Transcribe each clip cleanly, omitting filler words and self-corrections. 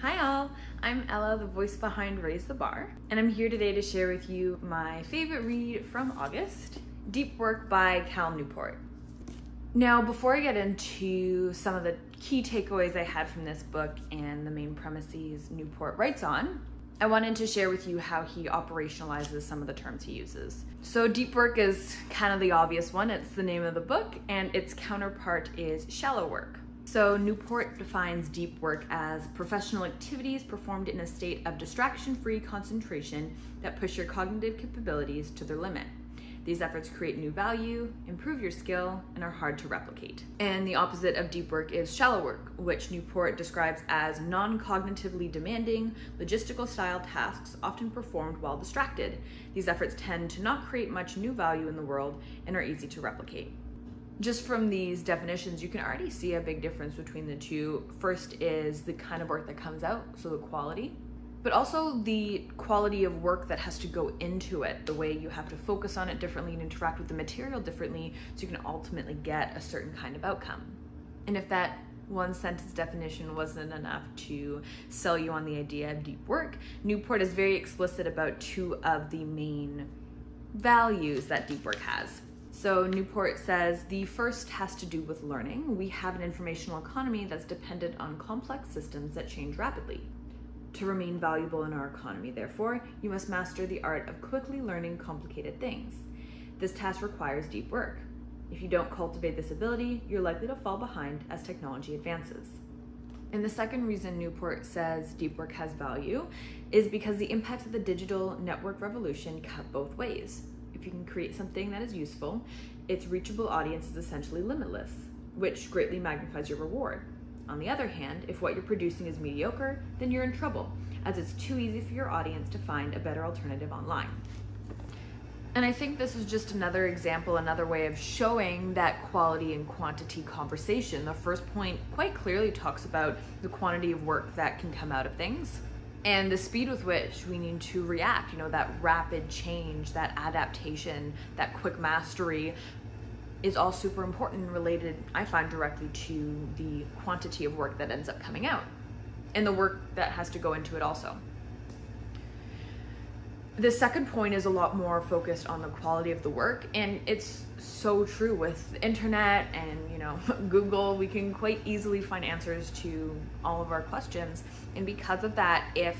Hi all, I'm Ella, the voice behind Raise the Bar, and I'm here today to share with you my favorite read from August, Deep Work by Cal Newport. Now, before I get into some of the key takeaways I had from this book and the main premises Newport writes on, I wanted to share with you how he operationalizes some of the terms he uses. So deep work is kind of the obvious one. It's the name of the book, and its counterpart is shallow work. So Newport defines deep work as professional activities performed in a state of distraction-free concentration that push your cognitive capabilities to their limit. These efforts create new value, improve your skill, and are hard to replicate. And the opposite of deep work is shallow work, which Newport describes as non-cognitively demanding, logistical-style tasks often performed while distracted. These efforts tend to not create much new value in the world and are easy to replicate. Just from these definitions, you can already see a big difference between the two. First is the kind of work that comes out, so the quality, but also the quality of work that has to go into it, the way you have to focus on it differently and interact with the material differently so you can ultimately get a certain kind of outcome. And if that one sentence definition wasn't enough to sell you on the idea of deep work, Newport is very explicit about two of the main values that deep work has. So Newport says the first has to do with learning. We have an informational economy that's dependent on complex systems that change rapidly. To remain valuable in our economy, therefore, you must master the art of quickly learning complicated things. This task requires deep work. If you don't cultivate this ability, you're likely to fall behind as technology advances. And the second reason Newport says deep work has value is because the impacts of the digital network revolution cut both ways. If you can create something that is useful, its reachable audience is essentially limitless, which greatly magnifies your reward. On the other hand, if what you're producing is mediocre, then you're in trouble, as it's too easy for your audience to find a better alternative online. And I think this is just another example, another way of showing that quality and quantity conversation. The first point quite clearly talks about the quantity of work that can come out of things, and the speed with which we need to react, that rapid change, that adaptation, that quick mastery is all super important and related, I find, directly to the quantity of work that ends up coming out and the work that has to go into it also. The second point is a lot more focused on the quality of the work, and it's so true with the internet and Google. We can quite easily find answers to all of our questions, and because of that, if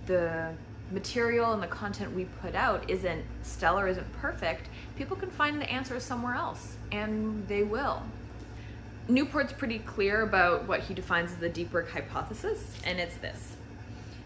the material and the content we put out isn't stellar, isn't perfect, people can find the answers somewhere else, and they will. Newport's pretty clear about what he defines as the deep work hypothesis, and it's this: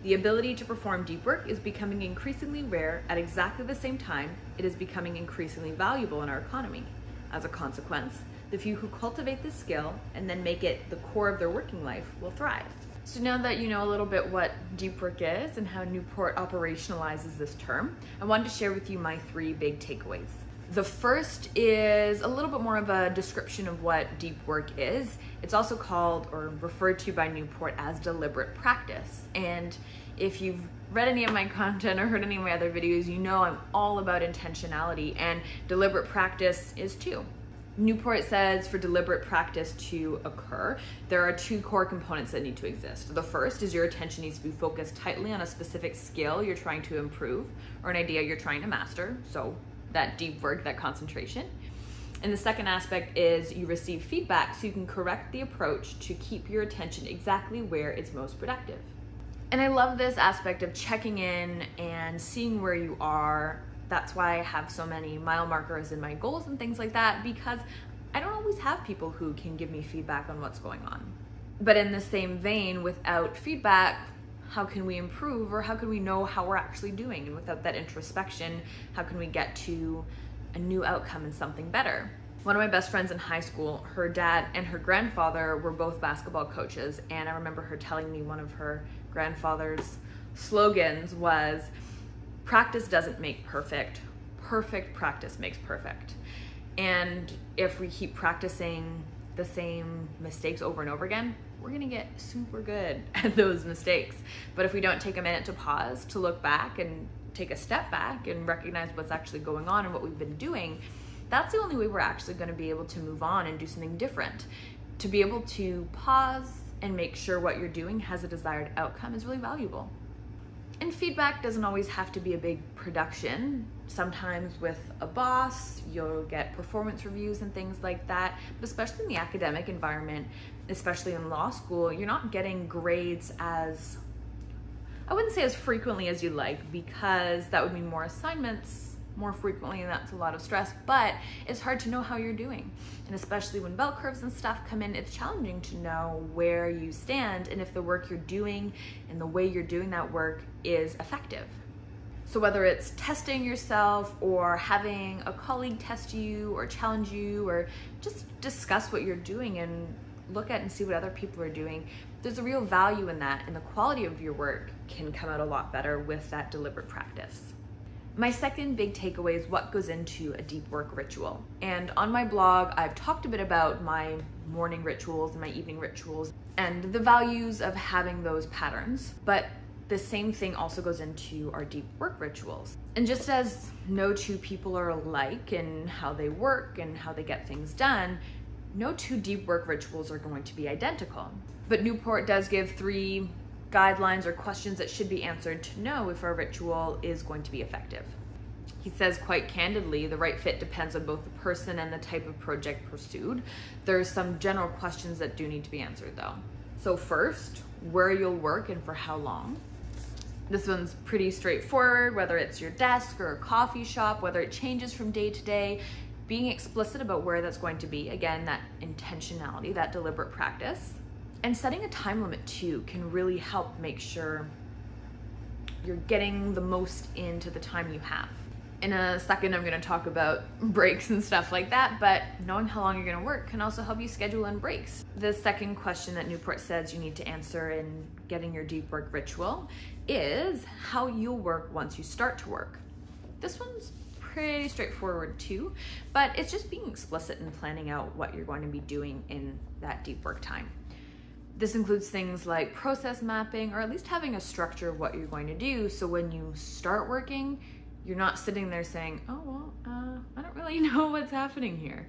the ability to perform deep work is becoming increasingly rare. At exactly the same time, it is becoming increasingly valuable in our economy. As a consequence, the few who cultivate this skill and then make it the core of their working life will thrive. So now that you know a little bit what deep work is and how Newport operationalizes this term, I wanted to share with you my 3 big takeaways. The first is a little bit more of a description of what deep work is. It's also called, or referred to by Newport as, deliberate practice. And if you've read any of my content or heard any of my other videos, you know I'm all about intentionality, and deliberate practice is too. Newport says for deliberate practice to occur, there are 2 core components that need to exist. The first is your attention needs to be focused tightly on a specific skill you're trying to improve or an idea you're trying to master, so that deep work, that concentration. And the second aspect is you receive feedback so you can correct the approach to keep your attention exactly where it's most productive. And I love this aspect of checking in and seeing where you are. That's why I have so many mile markers in my goals and things like that, because I don't always have people who can give me feedback on what's going on. But in the same vein, without feedback, how can we improve, or how can we know how we're actually doing? And without that introspection, how can we get to a new outcome and something better? One of my best friends in high school, her dad and her grandfather were both basketball coaches, and I remember her telling me one of her grandfather's slogans was, "Practice doesn't make perfect, perfect practice makes perfect." And if we keep practicing the same mistakes over and over again, we're gonna get super good at those mistakes. But if we don't take a minute to pause, to look back and take a step back and recognize what's actually going on and what we've been doing, that's the only way we're actually gonna be able to move on and do something different. To be able to pause and make sure what you're doing has a desired outcome is really valuable. And feedback doesn't always have to be a big production. Sometimes with a boss, you'll get performance reviews and things like that, but especially in the academic environment, especially in law school, you're not getting grades as, I wouldn't say as frequently as you'd like, because that would mean more assignments more frequently, and that's a lot of stress, but it's hard to know how you're doing. And especially when bell curves and stuff come in, it's challenging to know where you stand and if the work you're doing and the way you're doing that work is effective. So whether it's testing yourself or having a colleague test you or challenge you or just discuss what you're doing and look at and see what other people are doing, there's a real value in that, and the quality of your work can come out a lot better with that deliberate practice. My second big takeaway is what goes into a deep work ritual. And on my blog, I've talked a bit about my morning rituals and my evening rituals and the values of having those patterns, but the same thing also goes into our deep work rituals. And just as no two people are alike in how they work and how they get things done, no two deep work rituals are going to be identical. But Newport does give 3 guidelines or questions that should be answered to know if our ritual is going to be effective. He says quite candidly, the right fit depends on both the person and the type of project pursued. There's some general questions that do need to be answered though. So first, where you'll work and for how long. This one's pretty straightforward, whether it's your desk or a coffee shop, whether it changes from day to day, being explicit about where that's going to be. Again, that intentionality, that deliberate practice. And setting a time limit too can really help make sure you're getting the most into the time you have. In a second, I'm going to talk about breaks and stuff like that, but knowing how long you're going to work can also help you schedule in breaks. The second question that Newport says you need to answer in getting your deep work ritual is how you'll work once you start to work. This one's pretty straightforward too, but it's just being explicit and planning out what you're going to be doing in that deep work time. This includes things like process mapping, or at least having a structure of what you're going to do, so when you start working, you're not sitting there saying, oh, well, I don't really know what's happening here.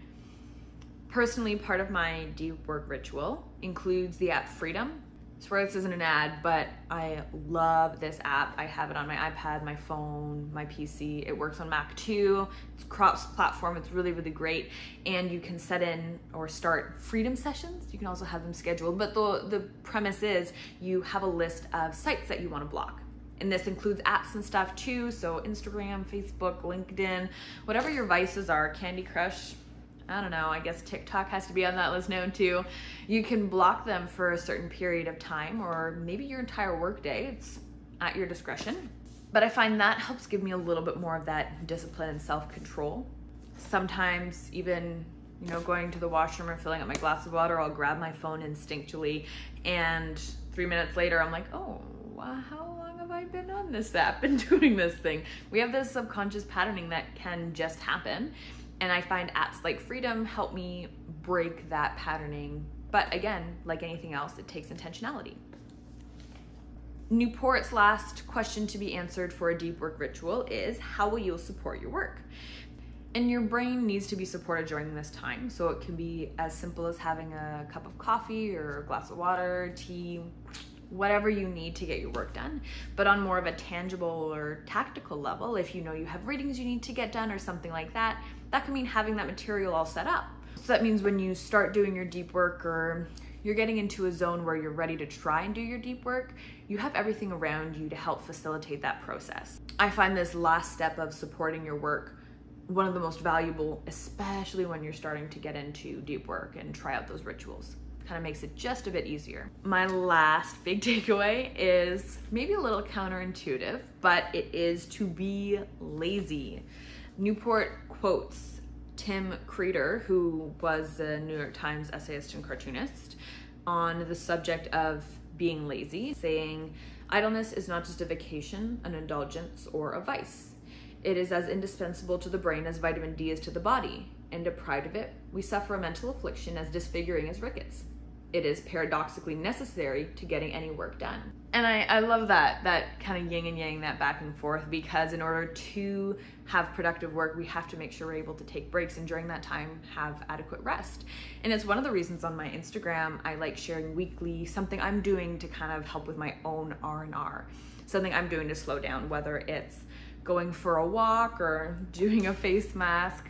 Personally, part of my deep work ritual includes the app Freedom. I swear this isn't an ad, but I love this app. I have it on my iPad, my phone, my PC. It works on Mac too. It's cross-platform. It's really, really great. And you can set in or start Freedom sessions. You can also have them scheduled. But the premise is you have a list of sites that you want to block. And this includes apps and stuff too. So Instagram, Facebook, LinkedIn, whatever your vices are, Candy Crush, I don't know, I guess TikTok has to be on that list now too. You can block them for a certain period of time, or maybe your entire workday. It's at your discretion. But I find that helps give me a little bit more of that discipline and self-control. Sometimes even, going to the washroom or filling up my glass of water, I'll grab my phone instinctually, and 3 minutes later I'm like, oh, how long have I been on this app and doing this thing? We have this subconscious patterning that can just happen. And I find apps like Freedom help me break that patterning. But again, like anything else, it takes intentionality. Newport's last question to be answered for a deep work ritual is, how will you support your work? And your brain needs to be supported during this time. So it can be as simple as having a cup of coffee or a glass of water, tea, whatever you need to get your work done. But on more of a tangible or tactical level, if you know you have readings you need to get done or something like that, that can mean having that material all set up. So that means when you start doing your deep work, or you're getting into a zone where you're ready to try and do your deep work, you have everything around you to help facilitate that process. I find this last step of supporting your work one of the most valuable, especially when you're starting to get into deep work and try out those rituals. Kind of makes it just a bit easier. My last big takeaway is maybe a little counterintuitive, but it is to be lazy. Newport quotes Tim Creeder, who was a New York Times essayist and cartoonist, on the subject of being lazy, saying, "Idleness is not just a vacation, an indulgence, or a vice. It is as indispensable to the brain as vitamin D is to the body, and deprived of it, we suffer a mental affliction as disfiguring as rickets. it is paradoxically necessary to getting any work done. And I love that kind of yin and yang, that back and forth, because in order to have productive work, we have to make sure we're able to take breaks, and during that time have adequate rest. And it's one of the reasons on my Instagram I like sharing weekly something I'm doing to kind of help with my own R&R, something I'm doing to slow down, whether it's going for a walk or doing a face mask.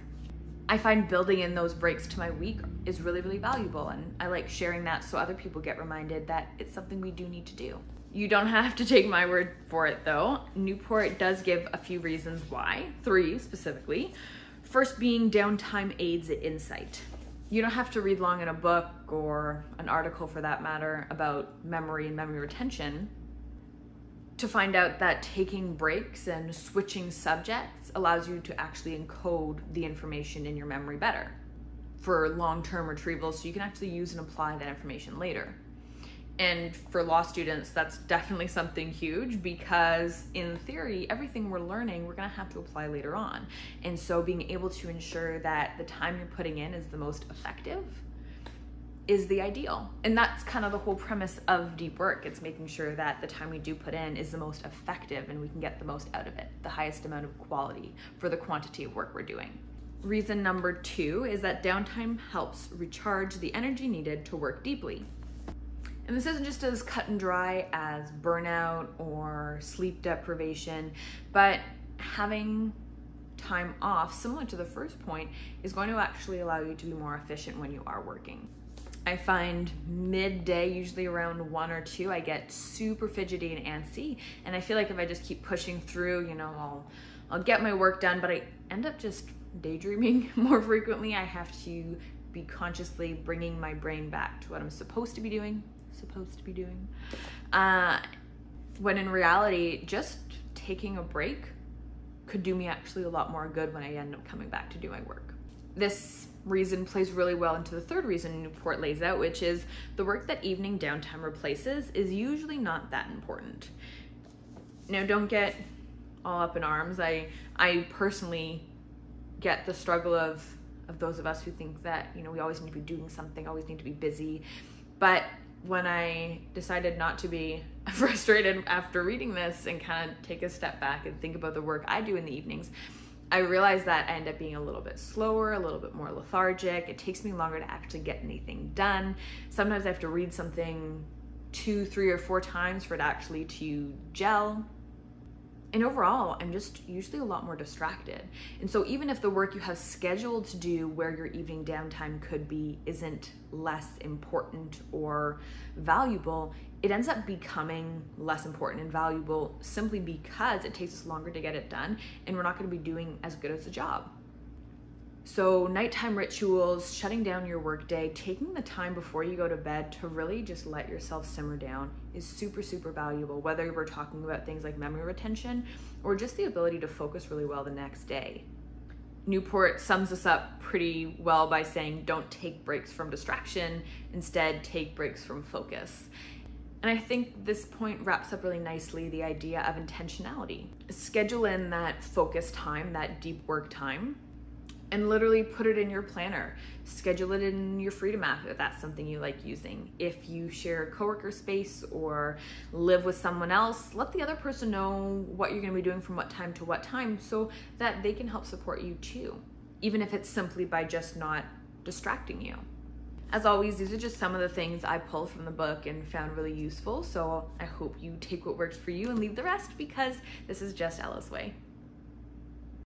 I find building in those breaks to my week is really, really valuable, and I like sharing that so other people get reminded that it's something we do need to do. You don't have to take my word for it though. Newport does give a few reasons why, 3 specifically. First being downtime aids insight. You don't have to read long in a book or an article for that matter about memory and memory retention to find out that taking breaks and switching subjects allows you to actually encode the information in your memory better for long-term retrieval, so you can actually use and apply that information later. And for law students, that's definitely something huge, because in theory, everything we're learning, we're gonna have to apply later on. And so being able to ensure that the time you're putting in is the most effective is the ideal. And that's kind of the whole premise of deep work. It's making sure that the time we do put in is the most effective and we can get the most out of it, the highest amount of quality for the quantity of work we're doing. Reason number 2 is that downtime helps recharge the energy needed to work deeply. And this isn't just as cut and dry as burnout or sleep deprivation, but having time off, similar to the first point, is going to actually allow you to be more efficient when you are working. I find midday, usually around 1 or 2, I get super fidgety and antsy, and I feel like if I just keep pushing through, you know, I'll get my work done, but I end up just daydreaming more frequently. I have to be consciously bringing my brain back to what I'm supposed to be doing, when in reality, just taking a break could do me actually a lot more good when I end up coming back to do my work. This reason plays really well into the 3rd reason Newport lays out, which is the work that evening downtime replaces is usually not that important. Now, don't get all up in arms. I personally get the struggle of those of us who think that, you know, we always need to be doing something, always need to be busy. But when I decided not to be frustrated after reading this and kind of take a step back and think about the work I do in the evenings, I realized that I end up being a little bit slower, a little bit more lethargic. It takes me longer to actually get anything done. Sometimes I have to read something 2, 3, or 4 times for it actually to gel. And overall, I'm just usually a lot more distracted. And so even if the work you have scheduled to do where your evening downtime could be isn't less important or valuable, it ends up becoming less important and valuable simply because it takes us longer to get it done and we're not going to be doing as good as a job. So nighttime rituals, shutting down your workday, taking the time before you go to bed to really just let yourself simmer down is super, super valuable, whether we're talking about things like memory retention or just the ability to focus really well the next day. Newport sums this up pretty well by saying, don't take breaks from distraction, instead take breaks from focus. And I think this point wraps up really nicely the idea of intentionality. Schedule in that focus time, that deep work time, and literally put it in your planner. Schedule it in your Freedom app if that's something you like using. If you share a coworker space or live with someone else, let the other person know what you're gonna be doing from what time to what time so that they can help support you too, even if it's simply by just not distracting you. As always, these are just some of the things I pulled from the book and found really useful, so I hope you take what works for you and leave the rest, because this is just Ella's way.